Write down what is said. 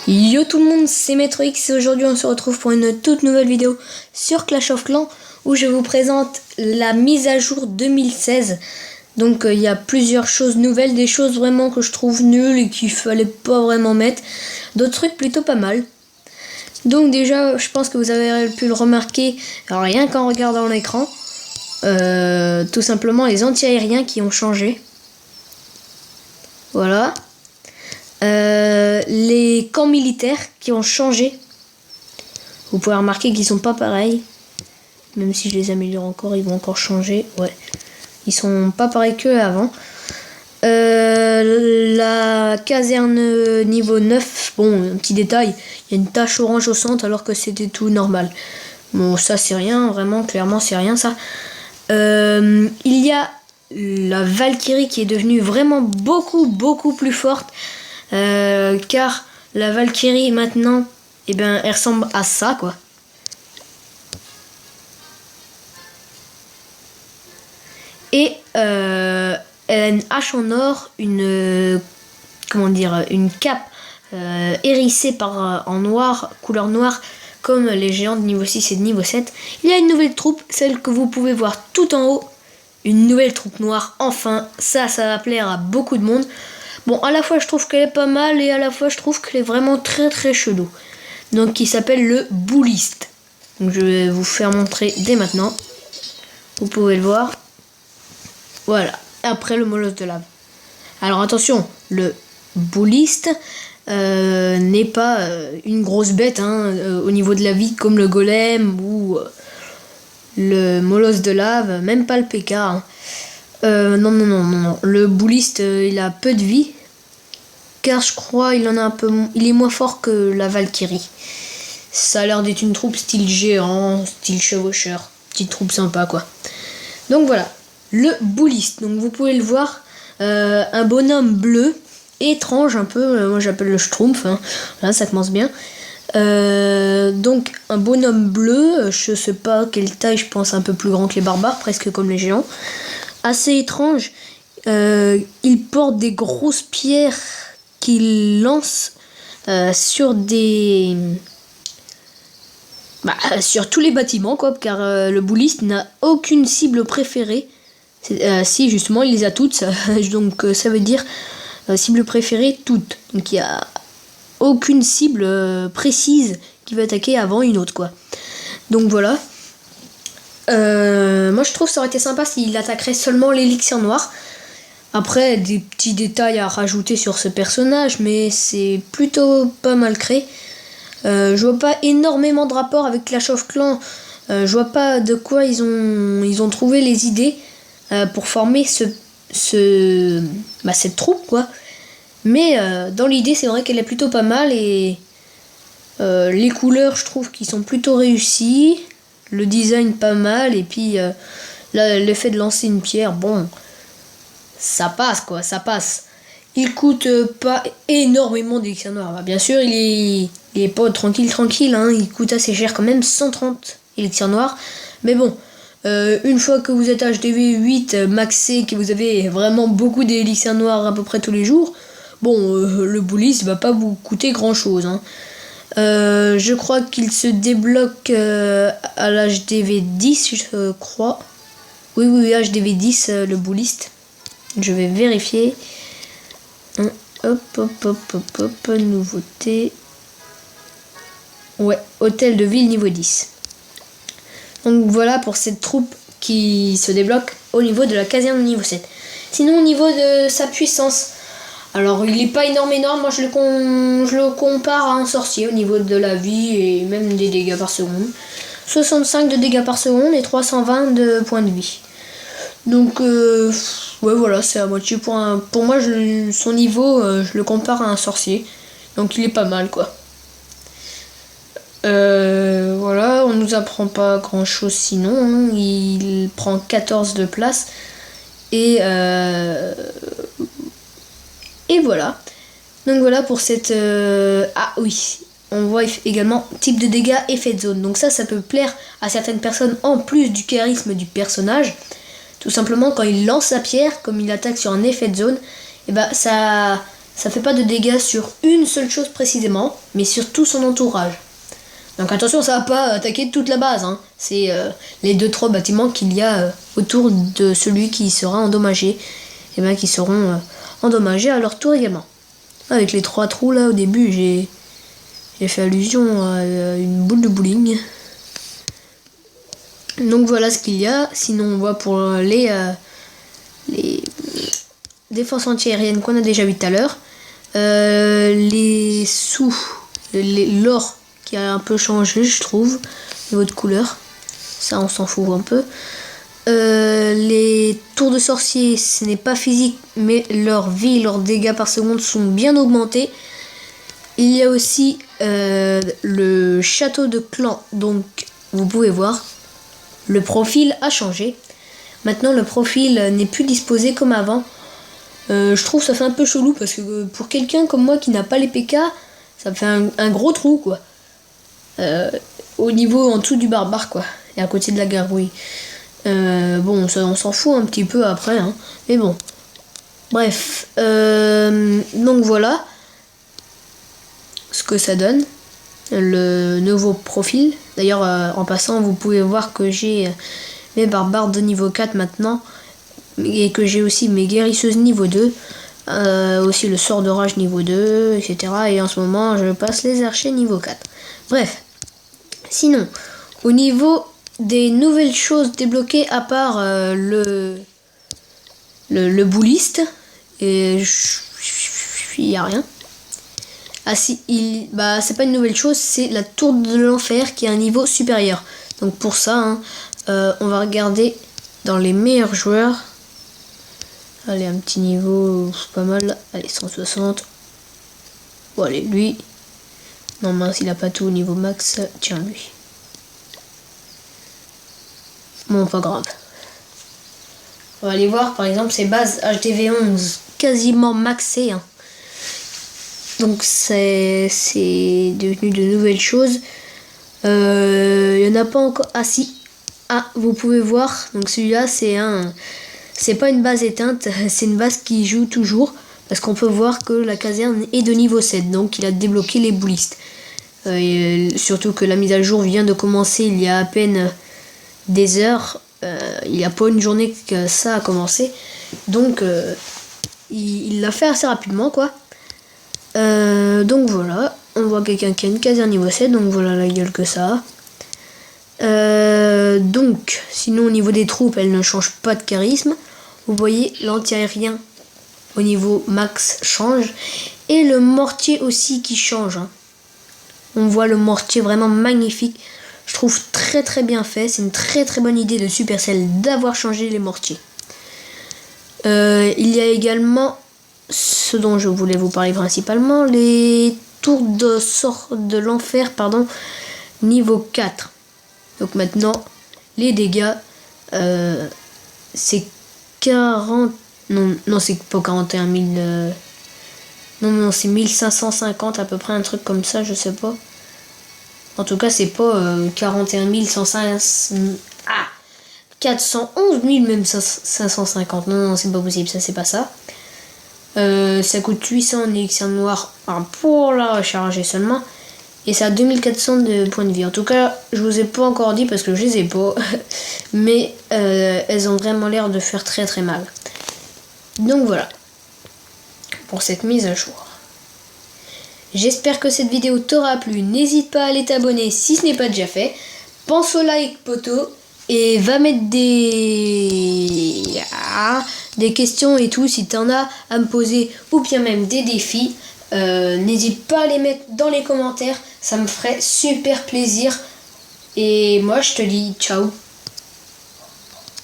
Yo tout le monde, c'est Maître X et aujourd'hui on se retrouve pour une toute nouvelle vidéo sur Clash of Clans où je vous présente la mise à jour 2016. Donc il y a plusieurs choses nouvelles, des choses vraiment que je trouve nulles et qu'il fallait pas vraiment mettre, d'autres trucs plutôt pas mal. Donc déjà je pense que vous avez pu le remarquer rien qu'en regardant l'écran, tout simplement les anti-aériens qui ont changé. Voilà. Les camps militaires qui ont changé. Vous pouvez remarquer qu'ils sont pas pareils. Même si je les améliore encore, ils vont encore changer. Ouais. Ils sont pas pareils que avant. La caserne niveau 9. Bon, un petit détail. Il y a une tache orange au centre alors que c'était tout normal. Bon, ça c'est rien. Vraiment, clairement, c'est rien ça. Il y a la Valkyrie qui est devenue vraiment beaucoup plus forte. Car la Valkyrie maintenant, elle ressemble à ça quoi. Et elle a une hache en or, une cape hérissée en noir, couleur noire, comme les géants de niveau 6 et de niveau 7. Il y a une nouvelle troupe, celle que vous pouvez voir tout en haut. Une nouvelle troupe noire, enfin, ça va plaire à beaucoup de monde. Bon, à la fois je trouve qu'elle est pas mal et à la fois je trouve qu'elle est vraiment très chelou. Donc qui s'appelle le Bullist. Donc je vais vous faire montrer dès maintenant. Vous pouvez le voir. Voilà. Après le molosse de lave. Alors attention, le Bullist n'est pas une grosse bête au niveau de la vie comme le golem ou le molosse de lave, même pas le PK. Non. Le Bullist, il a peu de vie. Car je crois il est moins fort que la Valkyrie. Ça a l'air d'être une troupe style géant, style chevaucheur. Petite troupe sympa quoi. Donc voilà. Le Bullist. Donc vous pouvez le voir. Un bonhomme bleu. Étrange un peu. Moi j'appelle le Schtroumpf. Là ça commence bien. Donc un bonhomme bleu. Je sais pas quelle taille. Je pense un peu plus grand que les barbares. Presque comme les géants. Assez étrange. Il porte des grosses pierres qu'il lance sur tous les bâtiments quoi, car le Bullist n'a aucune cible préférée. Si justement il les a toutes, donc ça veut dire cible préférée toutes. Donc il n'y a aucune cible précise qui va attaquer avant une autre quoi. Donc voilà. Moi je trouve que ça aurait été sympa s'il attaquerait seulement l'élixir noir. Après, des petits détails à rajouter sur ce personnage, mais c'est plutôt pas mal créé. Je vois pas énormément de rapport avec Clash of Clans. Je vois pas de quoi ils ont trouvé les idées pour former cette troupe, quoi. Mais dans l'idée, c'est vrai qu'elle est plutôt pas mal et les couleurs, je trouve qu'ils sont plutôt réussis. Le design pas mal et puis l'effet de lancer une pierre, bon... Ça passe quoi, ça passe. Il coûte pas énormément d'élixir noir. Bien sûr, il est pas tranquille, il coûte assez cher quand même, 130 élixir noir. Mais bon, une fois que vous êtes HDV 8 maxé, que vous avez vraiment beaucoup d'élixir noir à peu près tous les jours, bon, le Bullist va pas vous coûter grand chose. Je crois qu'il se débloque à l'HDV 10, je crois. Oui, HDV 10, le Bullist. Je vais vérifier. Hop, nouveauté. Ouais, hôtel de ville niveau 10. Donc voilà pour cette troupe qui se débloque au niveau de la caserne niveau 7. Sinon au niveau de sa puissance, alors il n'est pas énorme, moi je le compare à un sorcier au niveau de la vie et même des dégâts par seconde. 65 de dégâts par seconde et 320 de points de vie. Donc ouais voilà, c'est à moitié point. Pour moi son niveau je le compare à un sorcier. Donc il est pas mal quoi. Voilà, on nous apprend pas grand chose sinon. Il prend 14 de place. Et voilà. Donc voilà pour cette... Ah oui, on voit également type de dégâts, effet de zone. Donc ça peut plaire à certaines personnes en plus du charisme du personnage. Tout simplement quand il lance sa pierre, comme il attaque sur un effet de zone, ça ça fait pas de dégâts sur une seule chose précisément, mais sur tout son entourage. Donc attention, ça va pas attaquer toute la base, hein. C'est les 2-3 bâtiments qu'il y a autour de celui qui sera endommagé, et bien qui seront endommagés à leur tour également. Avec les 3 trous là au début, j'ai fait allusion à une boule de bowling. Donc voilà ce qu'il y a. Sinon on voit pour les défenses anti-aériennes qu'on a déjà vu tout à l'heure. L'or qui a un peu changé, je trouve, au niveau de couleur. Ça, on s'en fout un peu. Les tours de sorciers, ce n'est pas physique, mais leur vie, leurs dégâts par seconde sont bien augmentés. Il y a aussi le château de clan. Donc, vous pouvez voir, le profil a changé. Maintenant, le profil n'est plus disposé comme avant. Je trouve ça fait un peu chelou parce que pour quelqu'un comme moi qui n'a pas les PK, ça me fait un gros trou quoi. Au niveau en dessous du barbare quoi. Et à côté de la gargouille. Bon, ça, on s'en fout un petit peu après, hein. Mais bon. Bref. Donc voilà ce que ça donne. Le nouveau profil. D'ailleurs, en passant, vous pouvez voir que j'ai mes barbares de niveau 4 maintenant. Et que j'ai aussi mes guérisseuses niveau 2. Aussi le sort de rage niveau 2, etc. Et en ce moment, je passe les archers niveau 4. Bref. Sinon, au niveau des nouvelles choses débloquées à part le bouliste, et il n'y a rien. Ah si, c'est pas une nouvelle chose, c'est la tour de l'enfer qui est un niveau supérieur. Donc pour ça, hein, on va regarder dans les meilleurs joueurs. Allez, un petit niveau, c'est pas mal. Allez, 160. Bon, allez, lui. Non, mince, il a pas tout au niveau max. Tiens, lui. Bon, pas grave. On va aller voir, par exemple, ces bases HDV11 quasiment maxées. Hein. Donc, c'est devenu de nouvelles choses. Il y en a pas encore... Ah, si. Ah, vous pouvez voir. Donc, celui-là, c'est pas une base éteinte, c'est une base qui joue toujours, parce qu'on peut voir que la caserne est de niveau 7, donc il a débloqué les boulistes. Surtout que la mise à jour vient de commencer il y a à peine des heures, il n'y a pas une journée que ça a commencé, donc il l'a fait assez rapidement quoi. Donc voilà, on voit quelqu'un qui a une caserne niveau 7, donc voilà la gueule que ça a. Donc, sinon au niveau des troupes, elle ne change pas de charisme. Vous voyez, l'anti-aérien au niveau max change. Et le mortier aussi qui change. Hein. On voit le mortier vraiment magnifique. Je trouve très très bien fait. C'est une très très bonne idée de Supercell d'avoir changé les mortiers. Il y a également ce dont je voulais vous parler principalement. Les tours de l'enfer, niveau 4. Donc maintenant, les dégâts, c'est 40... Non, c'est pas 41 000... Non, c'est 1550 à peu près, un truc comme ça, je sais pas. En tout cas, c'est pas 41 105... Ah 411 000, même 550. Non, c'est pas possible, ça, c'est pas ça. Ça coûte 800 en élixir noir pour la recharger seulement. Et ça a 2400 de points de vie. En tout cas, je vous ai pas encore dit parce que je les ai pas. Mais elles ont vraiment l'air de faire très très mal. Donc voilà. Pour cette mise à jour. J'espère que cette vidéo t'aura plu. N'hésite pas à aller t'abonner si ce n'est pas déjà fait. Pense au like poto. Et va mettre des questions et tout si t'en as à me poser. Ou bien même des défis. N'hésite pas à les mettre dans les commentaires, ça me ferait super plaisir. Et moi je te dis ciao.